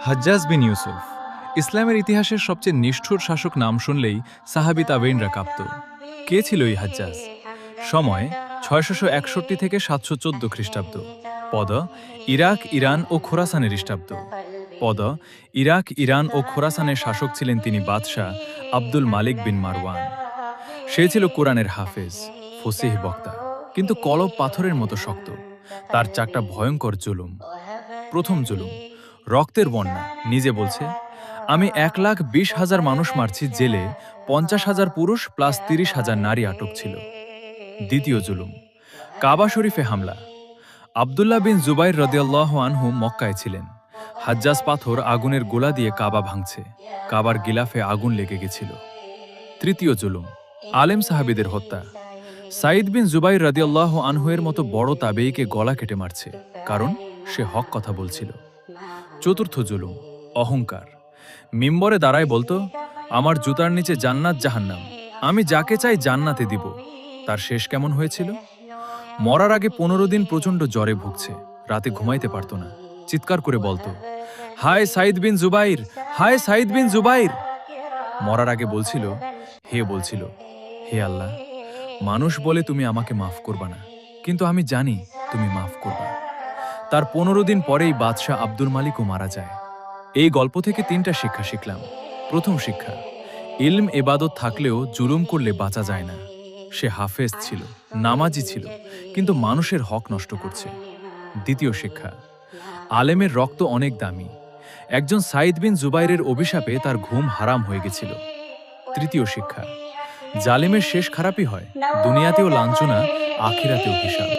হাজ্জাজ বিন ইউসুফ ইসলামের ইতিহাসের সবচেয়ে নিষ্ঠুর শাসক নাম শুনলেই সাহাবী তাবেঈনরা কাঁপত। কে ছিল এই হাজ্জাজ? সময় ৬৬১ থেকে ৭১৪ খ্রিস্টাব্দ। পদ ইরাক, ইরান ও খোরাসানের খ্রিস্টাব্দ। পদ ইরাক, ইরান ও খোরাসানের শাসক ছিলেন তিনি বাদশাহ আব্দুল মালিক বিন মারওয়ান। সে ছিল কোরআনের হাফেজ, ফসিহ বক্তা, কিন্তু কলব পাথরের মতো শক্ত। তার চারটা ভয়ঙ্কর জুলুম। প্রথম জুলুম, রক্তের বন্যা। নিজে বলছে, আমি ১,২০,০০০ মানুষ মারছি, জেলে ৫০,০০০ পুরুষ প্লাস ৩০,০০০ নারী আটক ছিল। দ্বিতীয় জুলুম, কাবা শরীফে হামলা। আব্দুল্লাহ বিন জুবাইর রাদিয়াল্লাহু আনহু মক্কায় ছিলেন। হাজ্জাজ পাথর আগুনের গোলা দিয়ে কাবা ভাঙছে। কাবার গিলাফে আগুন লেগে গেছিল। তৃতীয় জুলুম, আলেম সাহাবীদের হত্যা। সাইদ বিন জুবাইর রাদিয়াল্লাহু আনহুয়ের মতো বড় তাবেঈকে গলা কেটে মারছে, কারণ সে হক কথা বলছিল। চতুর্থ জুলুম, অহংকার। মিম্বরে দাঁড়ায় বলতো, আমার জুতার নিচে জান্নাত জাহান্নাম, আমি যাকে চাই জান্নাতে দিব। তার শেষ কেমন হয়েছিল? মরার আগে ১৫ দিন প্রচণ্ড জ্বরে ভুগছে, রাতে ঘুমাইতে পারত না। চিৎকার করে বলতো, হায় সাইদ বিন জুবাইর, হায় সাইদ বিন জুবাইর। মরার আগে বলছিল, হে আল্লাহ, মানুষ বলে তুমি আমাকে মাফ করবা না, কিন্তু আমি জানি তুমি মাফ করবা। তার ১৫ দিন পরেই বাদশাহ আব্দুল মালিকও মারা যায়। এই গল্প থেকে ৩টা শিক্ষা শিখলাম। প্রথম শিক্ষা, ইলম এবাদত থাকলেও জুলুম করলে বাঁচা যায় না। সে হাফেজ ছিল, নামাজি ছিল, কিন্তু মানুষের হক নষ্ট করছে। দ্বিতীয় শিক্ষা, আলেমের রক্ত অনেক দামি। একজন সাইদ বিন জুবাইরের অভিশাপে তার ঘুম হারাম হয়ে গেছিল। তৃতীয় শিক্ষা, জালেমের শেষ খারাপই হয়, দুনিয়াতেও লাঞ্ছনা, আখিরাতেও হিসাব।